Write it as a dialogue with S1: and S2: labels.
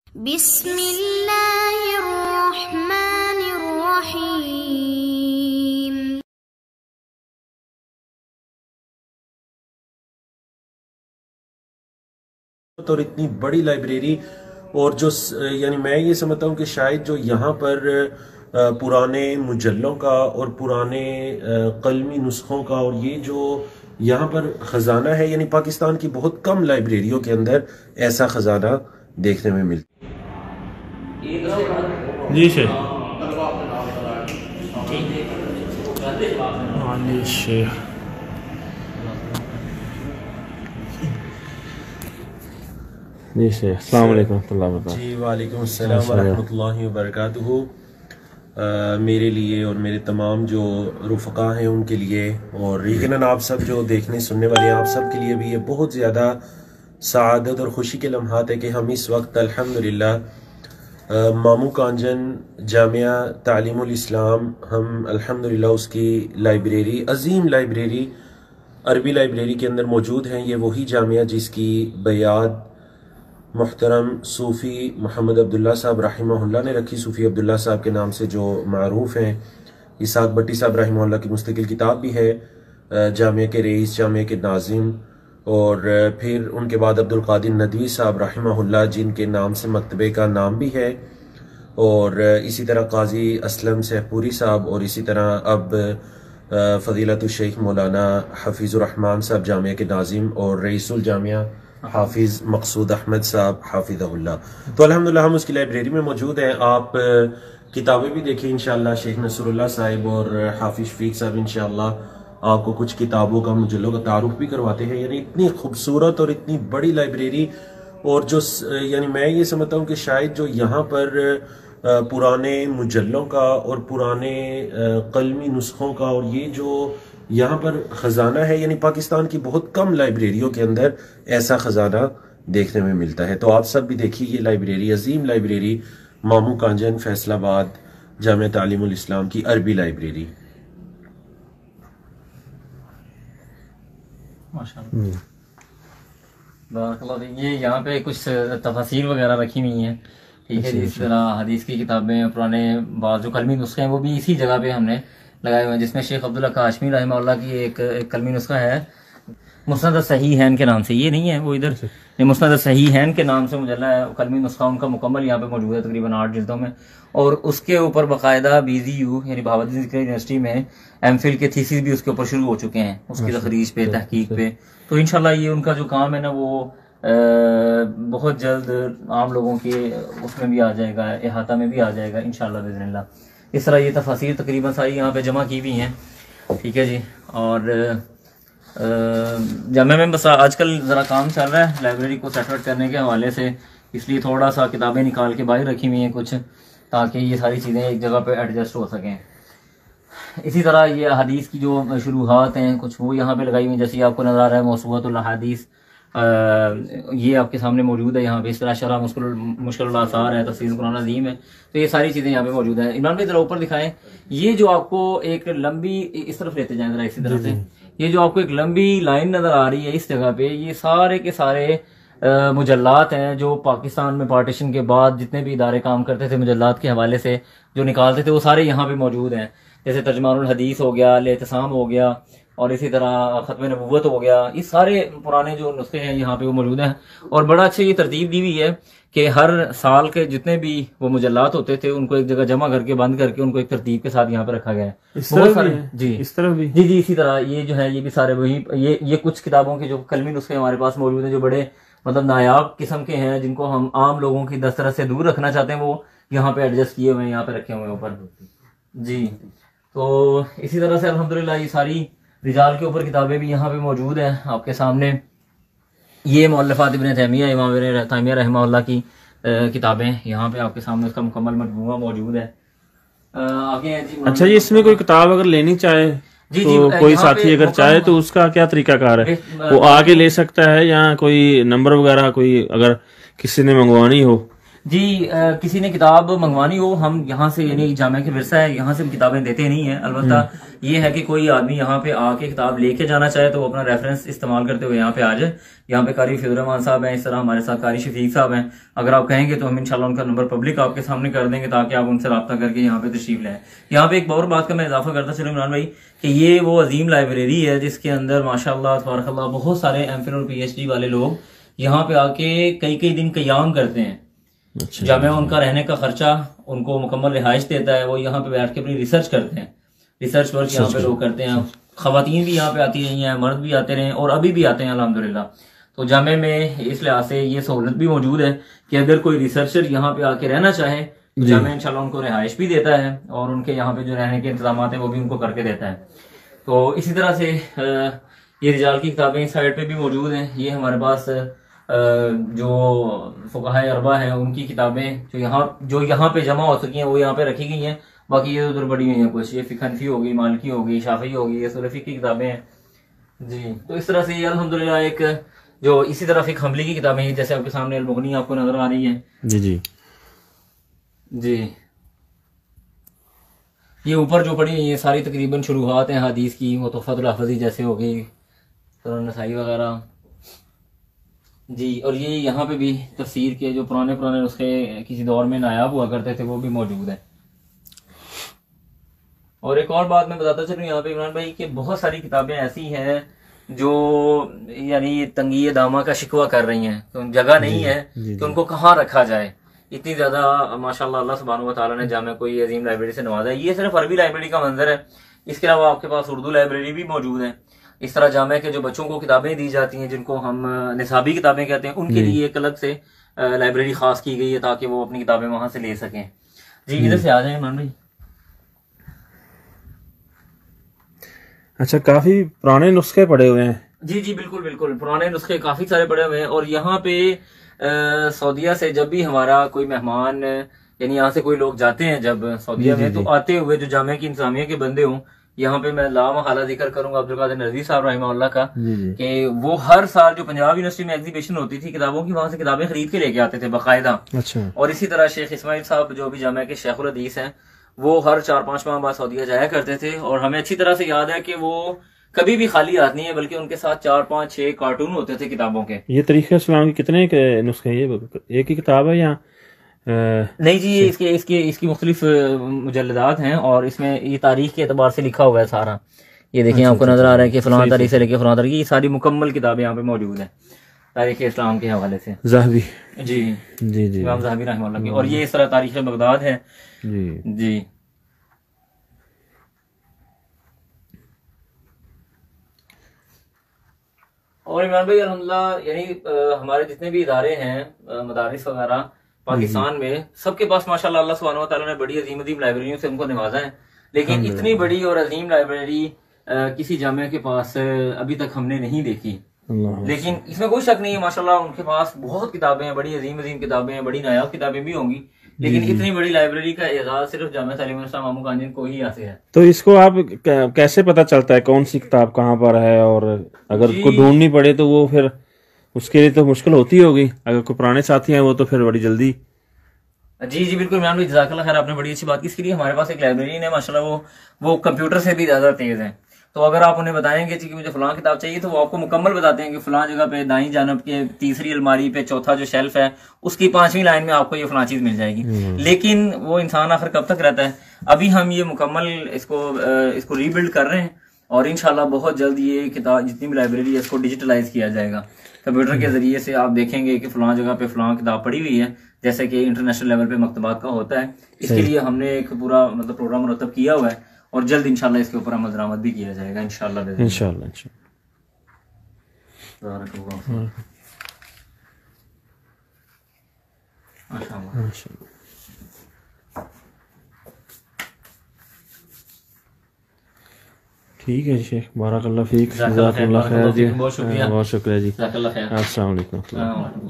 S1: बिस्मिल्लाहिर्रहमानिर्रहीम।
S2: और इतनी बड़ी लाइब्रेरी, और जो यानी मैं ये समझता हूँ कि शायद जो यहाँ पर पुराने मुजल्लों का और पुराने कलमी नुस्खों का और ये जो यहाँ पर ख़जाना है, यानी पाकिस्तान की बहुत कम लाइब्रेरियों के अंदर ऐसा ख़जाना देखने में मिलता है।
S3: जी शेख, शेख जी शेख, अस्सलाम वालेकुम रहमतुल्लाहि व बरकातहू।
S2: जी वालेकुम अस्सलाम व रहमतुल्लाहि व बरकातहू। मेरे लिए और मेरे तमाम जो रुफ़क़ा हैं उनके लिए, और यकीनन आप सब जो देखने सुनने वाले हैं, आप सब के लिए भी ये बहुत ज़्यादा सआदत और ख़ुशी के लम्हात है कि हम इस वक्त अल्हम्दुलिल्लाह मामू कांजन जामिया तालीमुल इस्लाम, हम अल्हम्दुलिल्लाह उसकी लाइब्रेरी, अजीम लाइब्रेरी, अरबी लाइब्रेरी के अंदर मौजूद हैं। ये वही जामिया जिसकी बयाद मुहतरम सूफ़ी मोहम्मद अब्दुल्ला साहब रहिमहुल्लाह ने रखी। सूफ़ी अब्दुल्ला साहब के नाम से जो मारूफ़ हैं। इसाक भट्टी साहब रहिमहुल्लाह की मुस्तकिल किताब भी है, जामिया के रईस, जामिया के नाज़िम, और फिर उनके बाद अब्दुल क़ादिर नदवी साहब रहिमहुल्लाह जिनके नाम से मकतबे का नाम भी है, और इसी तरह काजी असलम सहपूरी साहब, और इसी तरह अब फ़ज़ीलतुल शेख मौलाना हफ़ीज़ुर रहमान साहब जामिया के नाज़िम, और रईसुल जामिया हाफिज़ मकसूद अहमद साहब हाफिज़हुल्लाह। तो अल्हम्दुलिल्लाह हम उसकी लाइब्रेरी में मौजूद हैं। आप किताबें भी देखें इंशाअल्लाह। शेख नसरुल्लाह साहिब और हाफिज़ शफीक साहब इंशाअल्लाह आपको कुछ किताबों का, मुजल्लों का तारुफ भी करवाते हैं। यानी इतनी खूबसूरत और इतनी बड़ी लाइब्रेरी, और जो यानी मैं ये समझता हूँ कि शायद जो यहाँ पर पुराने मुजल्लों का और पुराने कलमी नुस्खों का और ये जो यहाँ पर ख़जाना है, यानी पाकिस्तान की बहुत कम लाइब्रेरियों के अंदर ऐसा ख़जाना देखने में मिलता है। तो आप सब भी देखिए ये लाइब्रेरी, अजीम लाइब्रेरी, मामू कांजन फैसलाबाद जामिया तालीमुल इस्लाम की अरबी लाइब्रेरी।
S4: माशाअल्लाह। ये यहाँ पे कुछ तफसीर वगैरह रखी हुई हैं, ठीक है जी। इस तरह हदीस की किताबें, पुराने बाज़ जो कलमी नुस्खे हैं वो भी इसी जगह पे हमने लगाए हुए हैं, जिसमें शेख अब्दुल्ला काशमी रहमतुल्लाह की एक कलमी नुस्खा है मुस्नद सहीहैन के नाम से। ये नहीं है वो, इधर ये मुस्नद सहीहैन के नाम से मुजल्ला है, कलमी नुस्खा उनका मुकम्मल यहाँ पे मौजूद है तकरीबन 8 जिल्दों में। और उसके ऊपर बाकायदा BZU यानी भावती यूनिवर्सिटी में MPhil के थीसिस भी उसके ऊपर शुरू हो चुके हैं, उसकी तखरीज पे, तहकीक पे। तो इंशाल्लाह ये उनका जो काम है ना वो बहुत जल्द आम लोगों के उसमें भी आ जाएगा, इहाता में भी आ जाएगा इंशाल्लाह बिज़निल्लाह। इस तरह ये तफसीर तकरीबन सारी यहाँ पे जमा की हुई हैं, ठीक है जी। और जामिया में बस आजकल ज़रा काम चल रहा है लाइब्रेरी को सेटअप करने के हवाले से, इसलिए थोड़ा सा किताबें निकाल के बाहर रखी हुई हैं कुछ, ताकि ये सारी चीज़ें एक जगह पे एडजस्ट हो सकें। इसी तरह ये हदीस की जो शुरुआत हैं कुछ वो यहाँ पे लगाई हुई, जैसे आपको नज़र आ रहा है मौसूअतुल अहादीस, ये आपके सामने मौजूद है यहाँ पे। इस तरह शरह मुश्किल आसार है, तफसीर कुरान अज़ीम है, तो ये सारी चीज़ें यहाँ पे मौजूद है। इमरान भाई ज़रा ऊपर दिखाएं, ये जो आपको एक लंबी, इस तरफ लेते जाएं ज़रा इसी तरह से, ये जो आपको एक लंबी लाइन नज़र आ रही है इस जगह पे, ये सारे के सारे मुजल्लात हैं जो पाकिस्तान में पार्टीशन के बाद जितने भी इदारे काम करते थे मुजल्लात के हवाले से जो निकालते थे, वो सारे यहाँ पे मौजूद हैं। जैसे तर्जुमानुल हदीस हो गया, अल-इत्तिसाम हो गया, और इसी तरह खत्म नबूवत हो गया। ये सारे पुराने जो नुस्खे हैं यहाँ पे वो मौजूद हैं। और बड़ा अच्छा ये तरतीब दी हुई है कि हर साल के जितने भी वो मुजल्लात होते थे उनको एक जगह जमा करके बंद करके उनको एक तरतीब के साथ यहाँ पे रखा गया है। बहुत सारे जी, इस तरह भी जी इसी तरह ये जो है ये भी सारे वही ये कुछ किताबों के जो कलमी नुस्खे हमारे पास मौजूद हैं, जो बड़े मतलब नायाब किस्म के हैं, जिनको हम आम लोगों की दस्तरस से दूर रखना चाहते हैं, वो यहाँ पे एडजस्ट किए हुए हैं, यहाँ पे रखे हुए हैं ऊपर जी। तो इसी तरह से अल्हम्दुलिल्लाह ये सारी रिजाल के ऊपर किताबें भी यहाँ पे मौजूद हैं आपके सामने। ये मुअल्लफ़ात इब्न तैमिया, इमाम इब्न तैमिया रहमतुल्लाह की किताबें यहाँ पे आपके सामने उसका मुकम्मल मजमूआ मौजूद है। आगे जी,
S3: अच्छा ये इसमें कोई किताब अगर लेनी चाहे
S4: जी,
S3: तो कोई साथी अगर चाहे तो उसका क्या तरीकाकार है, वो आके ले सकता है, या कोई नंबर वगैरह कोई अगर किसी ने मंगवानी हो
S4: जी किसी ने किताब मंगवानी हो, हम यहाँ से यानी जामिया के विरसा है, यहाँ से हम किताबें देते नहीं हैं। अलबत्ता ये है कि कोई आदमी यहाँ पे आके किताब लेके जाना चाहे तो वो अपना रेफरेंस इस्तेमाल करते हुए यहाँ पे आ जाए। यहाँ पे कारी फिजूर रहमान साहब हैं, इस तरह हमारे साथ कारी शफीक साहब हैं। अगर आप कहेंगे तो हम इंशाल्लाह उनका नंबर पब्लिक आपके सामने कर देंगे ताकि आप उनसे रब्ता करके यहाँ पे तशरीफ लें। यहाँ पे एक और बात का मैं इजाफा करता चलूँ इमरान भाई कि ये वो अजीम लाइब्रेरी है जिसके अंदर माशाल्लाह तबारकल्लाह बहुत सारे एमफिल और PhD वाले लोग यहाँ पे आके कई कई दिन क़याम करते हैं।
S3: अच्छा।
S4: जामिया उनका रहने का खर्चा, उनको मुकम्मल रिहाइश देता है, वो यहाँ पे बैठ के अपनी रिसर्च करते हैं। रिसर्च वर्क यहाँ पे लोग करते हैं। खवातीन भी यहाँ पे आती रही हैं, मर्द भी आते रहे और अभी भी आते हैं अल्हम्दुलिल्लाह। तो जामिया में इस लिहाज से ये सहूलत भी मौजूद है कि अगर कोई रिसर्चर यहाँ पे आके रहना चाहे तो जामिया इंशाल्लाह उनको रिहाइश भी देता है और उनके यहाँ पे जो रहने के इंतजाम हैं वो भी उनको करके देता है। तो इसी तरह से ये रिजाल की किताबें इस साइड पे भी मौजूद हैं। ये हमारे पास जो फुक़हा अरबा है उनकी किताबें जो यहाँ पे जमा हो सकी हैं वो यहाँ पे रखी गई हैं। बाकी ये उधर बड़ी हुई हैं, कुछ ये फ़िक़ह हनफ़ी होगी, मालिकी होगी, शाफ़ी होगी, ये सुलफ़ी की किताबें हैं जी। तो इस तरह से ये अल्हम्दुलिल्लाह एक जो इसी तरह फ़िक़ह हम्बली की किताबें हैं, जैसे आपके सामने अल-मुग़नी आपको नजर आ रही है
S3: जी जी
S4: जी। ये ऊपर जो पड़ी ये सारी तकरीबन शुरुआत हैं हदीस की, वो तुहफ़तुल हफ़ज़ी जैसे हो गई, सुनन नसाई वगैरह जी। और ये यहाँ पे भी तफसीर के जो पुराने पुराने नुस्खे किसी दौर में नायाब हुआ करते थे वो भी मौजूद है। और एक और बात मैं बताता चलूँ यहाँ पे इमरान भाई कि बहुत सारी किताबें ऐसी हैं जो यानी तंगी दामा का शिकवा कर रही हैं, तो जगह नहीं है कि उनको कहाँ रखा जाए। इतनी ज्यादा माशाल्लाह अल्लाह सुब्हानहू व तआला ने जामिया को ये अजीम लाइब्रेरी से नवाजा है। ये सिर्फ अरबी लाइब्रेरी का मंजर है, इसके अलावा आपके पास उर्दू लाइब्रेरी भी मौजूद है। इस तरह जामिया के जो बच्चों को किताबें दी जाती हैं जिनको हम निसाबी किताबें कहते हैं, उनके लिए एक अलग से लाइब्रेरी खास की गई है ताकि वो अपनी किताबें वहां से ले सकें जी। इधर से आ जाए इमरान भाई।
S3: अच्छा, काफी पुराने नुस्खे पड़े हुए हैं।
S4: जी जी बिल्कुल बिल्कुल, पुराने नुस्खे काफी सारे पड़े हुए हैं। और यहाँ पे सऊदीया से जब भी हमारा कोई मेहमान यानी यहाँ से कोई लोग जाते हैं जब सऊदीया में, तो आते हुए जो जामिया की इंतजामिया के बंदे हों, यहाँ पे मैं लामहला जिक्र करूंगा अब्दुल कादिर नज़वी साहब रहमतुल्लाह का कि वो हर साल जो पंजाब यूनिवर्सिटी में एग्जीबिशन होती थी किताबों की, वहां से किताबें खरीद के लेके आते थे बाकायदा।
S3: अच्छा।
S4: और इसी तरह शेख इस्माइल साहब जो भी जामिया के शेखुल हदीस हैं, वो हर 4-5 माह बाद सऊदीया जाया करते थे। और हमें अच्छी तरह से याद है कि वो कभी भी खाली हाथ नहीं है, बल्कि उनके साथ 4-5-6 कार्टून होते थे किताबों के।
S3: ये तरीक़े इस्लाम की कितने के नुस्खे हैं? ये एक ही किताब है या
S4: नहीं जी, ये इसकी मुख्तलिफ मुजल्लदात हैं और इसमें ये तारीख के एतबार से लिखा हुआ है सारा। ये देखिए आपको नजर आ रहा है कि फलां तारीख से लेके फलां तारीख, ये सारी मुकम्मल किताबें यहाँ पे मौजूद है तारीख इस्लाम के हवाले से।
S3: ज़हबी
S4: जी
S3: जी जी
S4: इमाम ज़हबी रहमतुल्लाह की। और ये इस तरह तारीख बगदाद है
S3: जी
S4: जी। और इमरान भाई अल्हम्दुलिल्लाह यानी हमारे जितने भी इदारे हैं मदारिस वगैरह पाकिस्तान में, सबके पास माशाल्लाह अल्लाह सुब्हानहू व तआला ने बड़ी अजीम अजीम लाइब्रेरियों से उनको नवाजा है। लेकिन इतनी बड़ी और अजीम लाइब्रेरी किसी जामिया के पास अभी तक हमने नहीं देखी। लेकिन इसमें कोई शक नहीं है माशाल्लाह उनके पास बहुत किताबें हैं, बड़ी अजीम अजीम किताबें हैं, बड़ी नायाब किताबें भी होंगी। लेकिन इतनी बड़ी लाइब्रेरी का एजाज सिर्फ जामिया तालीम इस्लाम मामू कांजन को ही हासिल है।
S3: तो इसको आप कैसे पता चलता है कौन सी किताब कहाँ पर है? और अगर उसको ढूंढनी पड़े तो वो फिर उसके लिए तो मुश्किल होती होगी। अगर कोई पुराने साथी हैं वो तो फिर बड़ी जल्दी।
S4: जी जी बिल्कुल इमरान भाई, जज़ाकल्लाह खैर, आपने बड़ी अच्छी बात की। इसके लिए हमारे पास एक लाइब्रेरियन है माशाल्लाह, वो कंप्यूटर से भी ज्यादा तेज है। तो अगर आप उन्हें बताएंगे कि मुझे फलां किताब चाहिए तो वो आपको मुकम्मल बताते हैं कि फलां जगह पे दाईं जानब के तीसरी अलमारी पे चौथा जो शेल्फ है उसकी 5वीं लाइन में आपको ये फलां चीज मिल जाएगी। लेकिन वो इंसान आखिर कब तक रहता है? अभी हम ये मुकम्मल इसको रीबिल्ड कर रहे हैं और इंशाल्लाह बहुत जल्द ये किताब जितनी भी लाइब्रेरी है इसको डिजिटलाइज किया जाएगा। कंप्यूटर के जरिए से आप देखेंगे कि फलां जगह पे फलां किताब पड़ी हुई है, जैसे कि इंटरनेशनल लेवल पे मकतबात का होता है। इसके लिए हमने एक पूरा मतलब प्रोग्राम मुरतब किया हुआ है और जल्द इंशाल्लाह इसके ऊपर अमल दरामद भी किया जाएगा इंशाल्लाह।
S3: ठीक है शेख, बारकल्लाह फीक, जज़ाकल्लाह खैर जी,
S4: बहुत शुक्रिया
S3: बहुत शुक्रिया जी।
S4: जज़ाकल्लाह खैर।
S3: अस्सलाम वालेकुम।